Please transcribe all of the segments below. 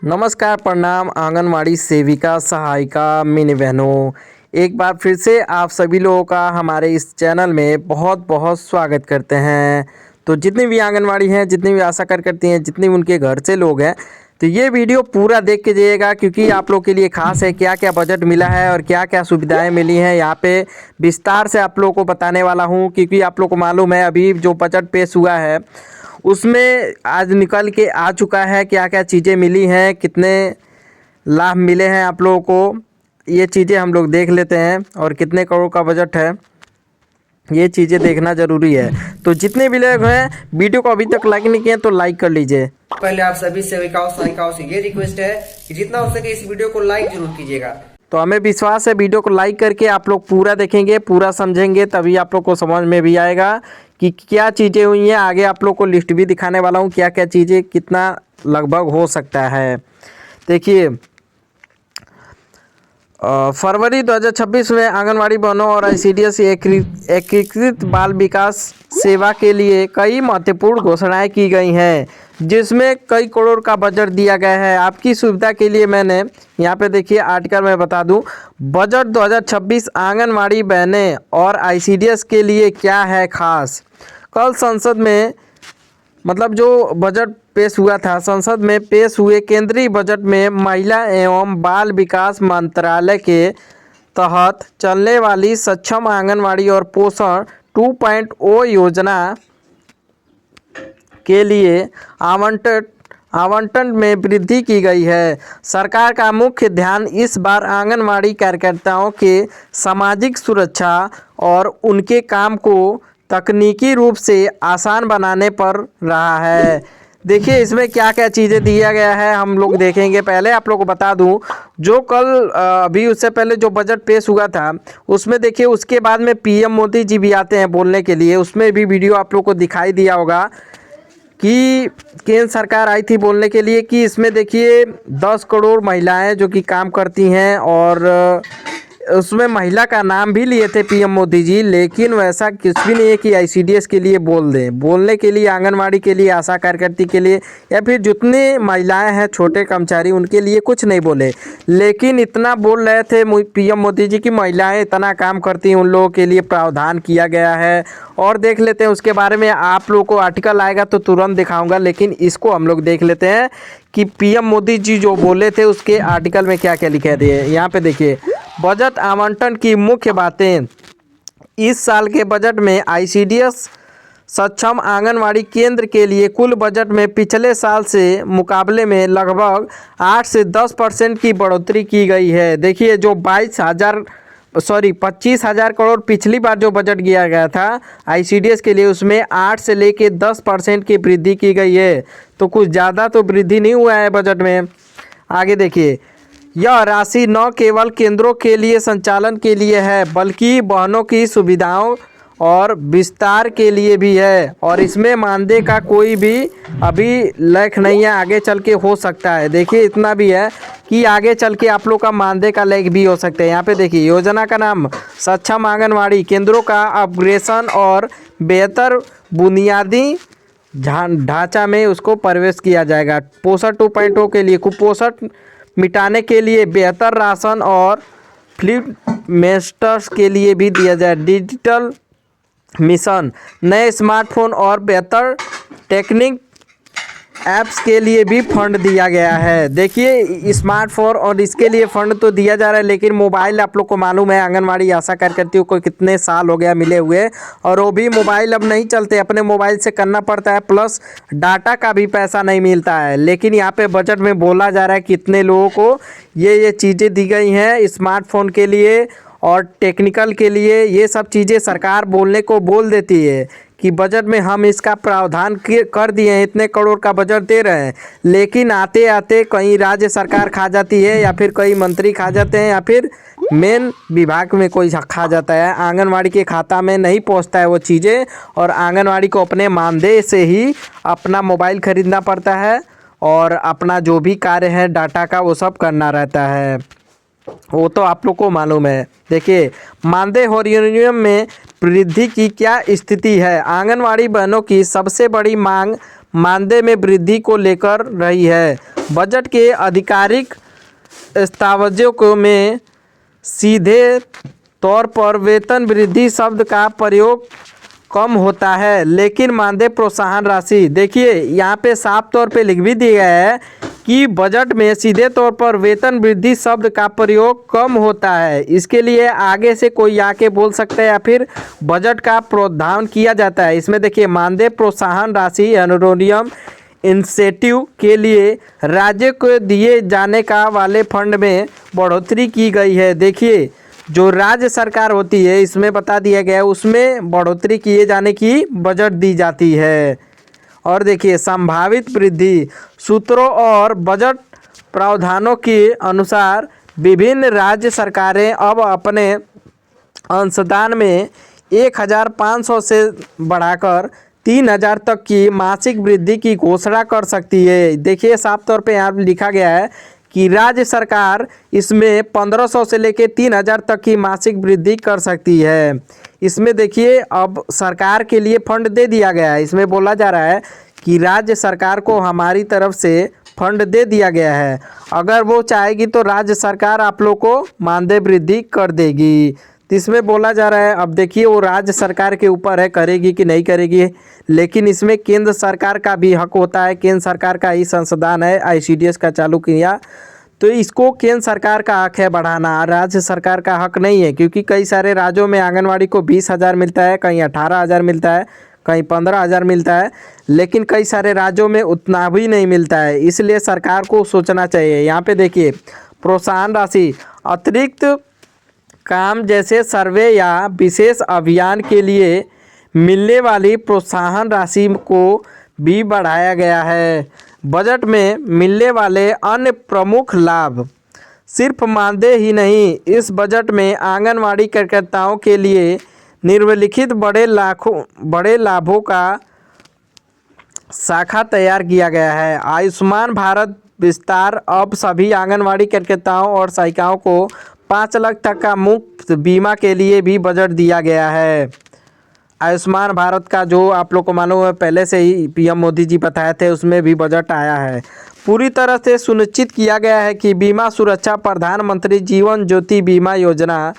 नमस्कार, प्रणाम आंगनवाड़ी सेविका, सहायिका, मिनी बहनों। एक बार फिर से आप सभी लोगों का हमारे इस चैनल में बहुत बहुत स्वागत करते हैं। तो जितनी भी आंगनवाड़ी हैं, जितनी भी आशा कार्यकर्ती हैं, जितने भी उनके घर से लोग हैं, तो ये वीडियो पूरा देख के जाइएगा क्योंकि आप लोग के लिए खास है। क्या क्या बजट मिला है और क्या क्या सुविधाएं मिली हैं, यहाँ पे विस्तार से आप लोगों को बताने वाला हूँ। क्योंकि आप लोग को मालूम है अभी जो बजट पेश हुआ है उसमें आज निकल के आ चुका है क्या क्या चीज़ें मिली हैं, कितने लाभ मिले हैं आप लोगों को, ये चीज़ें हम लोग देख लेते हैं। और कितने करोड़ का बजट है, ये चीज़ें देखना ज़रूरी है। तो जितने भी लोग हैं वीडियो को अभी तक लाइक नहीं किए तो लाइक कर लीजिए। पहले आप सभी सेविकाओं सहायिकाओं से ये रिक्वेस्ट है कि जितना हो सके इस वीडियो को लाइक जरूर कीजिएगा। तो हमें विश्वास है वीडियो को लाइक करके आप लोग पूरा देखेंगे, पूरा समझेंगे, तभी आप लोग को समझ में भी आएगा कि क्या चीज़ें हुई हैं। आगे आप लोग को लिस्ट भी दिखाने वाला हूँ क्या क्या चीज़ें कितना लगभग हो सकता है। देखिए, फरवरी 2026 में आंगनवाड़ी बहनों और आईसीडीएस एकीकृत बाल विकास सेवा के लिए कई महत्वपूर्ण घोषणाएं की गई हैं, जिसमें कई करोड़ का बजट दिया गया है। आपकी सुविधा के लिए मैंने यहाँ पे देखिए आर्टिकल में बता दूं, बजट 2026 आंगनवाड़ी बहनें और आईसीडीएस के लिए क्या है खास। कल संसद में मतलब जो बजट पेश हुआ था, संसद में पेश हुए केंद्रीय बजट में महिला एवं बाल विकास मंत्रालय के तहत चलने वाली सक्षम आंगनवाड़ी और पोषण 2.0 योजना के लिए आवंटन में वृद्धि की गई है। सरकार का मुख्य ध्यान इस बार आंगनवाड़ी कार्यकर्ताओं के सामाजिक सुरक्षा और उनके काम को तकनीकी रूप से आसान बनाने पर रहा है। देखिए इसमें क्या क्या चीज़ें दिया गया है हम लोग देखेंगे। पहले आप लोग को बता दूं, जो कल अभी उससे पहले जो बजट पेश हुआ था उसमें देखिए, उसके बाद में पीएम मोदी जी भी आते हैं बोलने के लिए। उसमें भी वीडियो आप लोग को दिखाई दिया होगा कि केंद्र सरकार आई थी बोलने के लिए कि इसमें देखिए 10 करोड़ महिलाएं जो कि काम करती हैं, और उसमें महिला का नाम भी लिए थे पीएम मोदी जी। लेकिन वैसा कुछ भी नहीं है कि आईसीडीएस के लिए बोल दें। बोलने के लिए आंगनवाड़ी के लिए, आशा कार्यकर्ती के लिए, या फिर जितने महिलाएं हैं छोटे कर्मचारी उनके लिए कुछ नहीं बोले। लेकिन इतना बोल रहे थे पीएम मोदी जी की महिलाएं इतना काम करती हैं, उन लोगों के लिए प्रावधान किया गया है। और देख लेते हैं उसके बारे में, आप लोगों को आर्टिकल आएगा तो तुरंत दिखाऊंगा, लेकिन इसको हम लोग देख लेते हैं कि पीएम मोदी जी जो बोले थे उसके आर्टिकल में क्या क्या लिखे थे। यहाँ पे देखिए, बजट आवंटन की मुख्य बातें। इस साल के बजट में आईसीडीएस सक्षम आंगनवाड़ी केंद्र के लिए कुल बजट में पिछले साल से मुकाबले में लगभग 8 से 10% की बढ़ोतरी की गई है। देखिए, जो 25,000 करोड़ पिछली बार जो बजट दिया गया था आईसीडीएस के लिए, उसमें 8 से लेके 10% की वृद्धि की गई है। तो कुछ ज़्यादा तो वृद्धि नहीं हुआ है बजट में। आगे देखिए, यह राशि न केवल केंद्रों के लिए संचालन के लिए है बल्कि बहनों की सुविधाओं और विस्तार के लिए भी है। और इसमें मानदेय का कोई भी अभी लेख नहीं है, आगे चल के हो सकता है। देखिए इतना भी है कि आगे चल के आप लोग का मानदेय का लेख भी हो सकते हैं। यहाँ पे देखिए, योजना का नाम सक्षम आंगनवाड़ी केंद्रों का अपग्रेडेशन और बेहतर बुनियादी ढांचा में उसको प्रवेश किया जाएगा। पोषण 2.0 के लिए कुपोषण मिटाने के लिए बेहतर राशन और फील्ड मेस्टर्स के लिए भी दिया जाए। डिजिटल मिशन, नए स्मार्टफोन और बेहतर टेक्निक ऐप्स के लिए भी फंड दिया गया है। देखिए स्मार्टफोन और इसके लिए फंड तो दिया जा रहा है, लेकिन मोबाइल आप लोग को मालूम है आंगनवाड़ी आशा कार्यकर्तियों को कितने साल हो गया मिले हुए, और वो भी मोबाइल अब नहीं चलते, अपने मोबाइल से करना पड़ता है। प्लस डाटा का भी पैसा नहीं मिलता है। लेकिन यहाँ पे बजट में बोला जा रहा है कितने लोगों को ये चीज़ें दी गई हैं स्मार्टफोन के लिए और टेक्निकल के लिए। ये सब चीज़ें सरकार बोलने को बोल देती है कि बजट में हम इसका प्रावधान कर दिए हैं, इतने करोड़ का बजट दे रहे हैं। लेकिन आते आते कहीं राज्य सरकार खा जाती है, या फिर कई मंत्री खा जाते हैं, या फिर मेन विभाग में कोई खा जाता है। आंगनवाड़ी के खाता में नहीं पहुंचता है वो चीज़ें, और आंगनवाड़ी को अपने मानदेय से ही अपना मोबाइल खरीदना पड़ता है और अपना जो भी कार्य है डाटा का वो सब करना रहता है। वो तो आप लोग को मालूम है। देखिए, मानदेय होरियम में वृद्धि की क्या स्थिति है। आंगनवाड़ी बहनों की सबसे बड़ी मांग मानदेय में वृद्धि को लेकर रही है। बजट के आधिकारिक दस्तावेजों में सीधे तौर पर वेतन वृद्धि शब्द का प्रयोग कम होता है, लेकिन मानदेय प्रोत्साहन राशि, देखिए यहाँ पे साफ तौर पे लिख भी दिया गया है कि बजट में सीधे तौर पर वेतन वृद्धि शब्द का प्रयोग कम होता है। इसके लिए आगे से कोई आके बोल सकता है या फिर बजट का प्रावधान किया जाता है। इसमें देखिए मानदेय प्रोत्साहन राशि एनोरियम इंसेंटिव के लिए राज्य को दिए जाने का वाले फंड में बढ़ोतरी की गई है। देखिए जो राज्य सरकार होती है इसमें बता दिया गया है उसमें बढ़ोतरी किए जाने की बजट दी जाती है। और देखिए संभावित वृद्धि सूत्रों और बजट प्रावधानों के अनुसार विभिन्न राज्य सरकारें अब अपने अंशदान में 1,500 से बढ़ाकर 3,000 तक की मासिक वृद्धि की घोषणा कर सकती है। देखिए साफ तौर पे यहाँ लिखा गया है कि राज्य सरकार इसमें 1,500 से लेकर 3,000 तक की मासिक वृद्धि कर सकती है। इसमें देखिए अब सरकार के लिए फंड दे दिया गया है। इसमें बोला जा रहा है कि राज्य सरकार को हमारी तरफ से फंड दे दिया गया है, अगर वो चाहेगी तो राज्य सरकार आप लोग को मानदेय वृद्धि कर देगी। तो इसमें बोला जा रहा है अब देखिए वो राज्य सरकार के ऊपर है करेगी कि नहीं करेगी, लेकिन इसमें केंद्र सरकार का भी हक होता है। केंद्र सरकार का ही संशोधन है ICDS का चालू किया, तो इसको केंद्र सरकार का हक है बढ़ाना, राज्य सरकार का हक नहीं है। क्योंकि कई सारे राज्यों में आंगनवाड़ी को 20,000 मिलता है, कहीं 18,000 मिलता है, कहीं 15,000 मिलता है, लेकिन कई सारे राज्यों में उतना भी नहीं मिलता है। इसलिए सरकार को सोचना चाहिए। यहाँ पे देखिए प्रोत्साहन राशि अतिरिक्त काम जैसे सर्वे या विशेष अभियान के लिए मिलने वाली प्रोत्साहन राशि को भी बढ़ाया गया है। बजट में मिलने वाले अन्य प्रमुख लाभ सिर्फ मानदेय ही नहीं, इस बजट में आंगनवाड़ी कार्यकर्ताओं के लिए निम्नलिखित बड़े लाभों का शाखा तैयार किया गया है। आयुष्मान भारत विस्तार, अब सभी आंगनवाड़ी कार्यकर्ताओं और सहायिकाओं को 5 लाख तक का मुफ्त बीमा के लिए भी बजट दिया गया है। आयुष्मान भारत का जो आप लोग को मालूम है पहले से ही PM मोदी जी बताए थे, उसमें भी बजट आया है। पूरी तरह से सुनिश्चित किया गया है कि बीमा सुरक्षा प्रधानमंत्री जीवन ज्योति बीमा योजना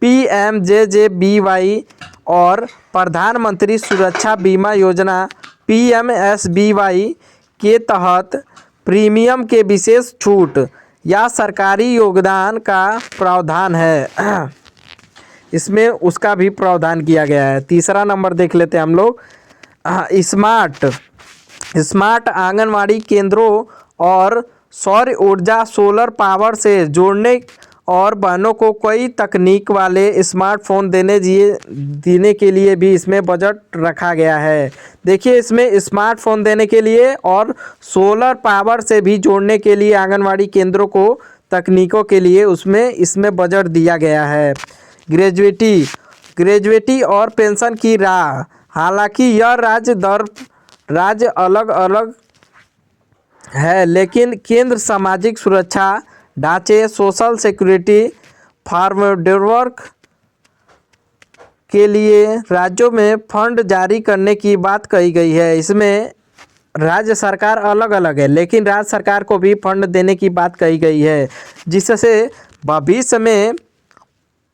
PMJJBY और प्रधानमंत्री सुरक्षा बीमा योजना PMSBY के तहत प्रीमियम के विशेष छूट या सरकारी योगदान का प्रावधान है। इसमें उसका भी प्रावधान किया गया है। तीसरा नंबर देख लेते हैं हम लोग, स्मार्ट आंगनवाड़ी केंद्रों और सौर ऊर्जा सोलर पावर से जोड़ने और बहनों को कई तकनीक वाले स्मार्टफोन देने के लिए भी इसमें बजट रखा गया है। देखिए इसमें स्मार्टफोन देने के लिए और सोलर पावर से भी जोड़ने के लिए आंगनवाड़ी केंद्रों को तकनीकों के लिए इसमें बजट दिया गया है। ग्रेजुएटी और पेंशन की राह, हालांकि यह राज्य अलग अलग है, लेकिन केंद्र सामाजिक सुरक्षा ढांचे सोशल सिक्योरिटी फ्रेमवर्क के लिए राज्यों में फंड जारी करने की बात कही गई है। इसमें राज्य सरकार अलग अलग है, लेकिन राज्य सरकार को भी फंड देने की बात कही गई है, जिससे भविष्य में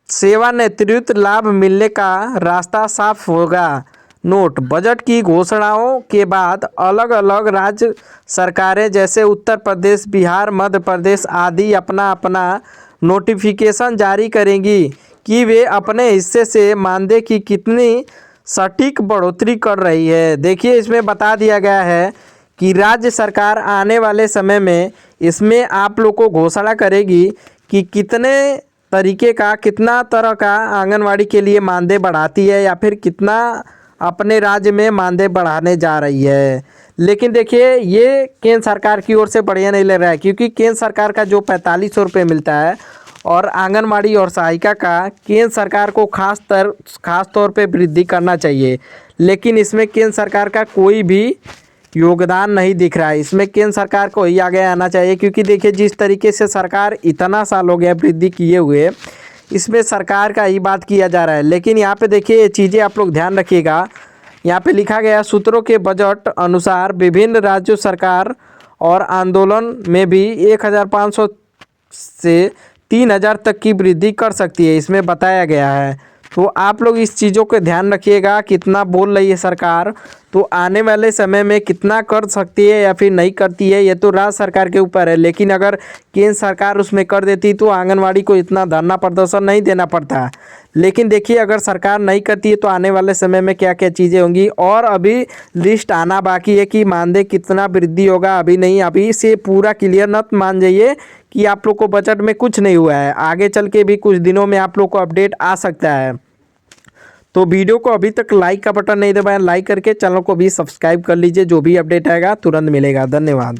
सेवानिवृत्ति लाभ मिलने का रास्ता साफ होगा। नोट, बजट की घोषणाओं के बाद अलग अलग राज्य सरकारें जैसे उत्तर प्रदेश, बिहार, मध्य प्रदेश आदि अपना अपना नोटिफिकेशन जारी करेंगी कि वे अपने हिस्से से मानदेय की कितनी सटीक बढ़ोतरी कर रही है। देखिए इसमें बता दिया गया है कि राज्य सरकार आने वाले समय में इसमें आप लोग को घोषणा करेगी कि कितना तरह का आंगनवाड़ी के लिए मानदेय बढ़ाती है या फिर कितना अपने राज्य में मानदेय बढ़ाने जा रही है। लेकिन देखिए ये केंद्र सरकार की ओर से बढ़िया नहीं लग रहा है, क्योंकि केंद्र सरकार का जो 4500 रुपये मिलता है और आंगनवाड़ी और सहायिका का केंद्र सरकार को खास तौर पे वृद्धि करना चाहिए, लेकिन इसमें केंद्र सरकार का कोई भी योगदान नहीं दिख रहा है। इसमें केंद्र सरकार को ही आगे आना चाहिए, क्योंकि देखिए जिस तरीके से सरकार इतना साल हो गया वृद्धि किए हुए, इसमें सरकार का ही बात किया जा रहा है। लेकिन यहाँ पे देखिए ये चीज़ें आप लोग ध्यान रखिएगा। यहाँ पे लिखा गया सूत्रों के बजट अनुसार विभिन्न राज्यों सरकार और आंदोलन में भी 1500 से 3000 तक की वृद्धि कर सकती है, इसमें बताया गया है। तो आप लोग इस चीज़ों को ध्यान रखिएगा, कितना बोल रही है सरकार, तो आने वाले समय में कितना कर सकती है या फिर नहीं करती है, ये तो राज्य सरकार के ऊपर है। लेकिन अगर केंद्र सरकार उसमें कर देती तो आंगनवाड़ी को इतना धरना प्रदर्शन नहीं देना पड़ता। लेकिन देखिए, अगर सरकार नहीं करती है तो आने वाले समय में क्या क्या चीज़ें होंगी। और अभी लिस्ट आना बाकी है कि मानदेय कितना वृद्धि होगा, अभी नहीं, अभी से पूरा क्लियर मत मान जाइए कि आप लोग को बजट में कुछ नहीं हुआ है। आगे चल के भी कुछ दिनों में आप लोग को अपडेट आ सकता है। तो वीडियो को अभी तक लाइक का बटन नहीं दबाया, लाइक करके चैनल को भी सब्सक्राइब कर लीजिए। जो भी अपडेट आएगा तुरंत मिलेगा। धन्यवाद।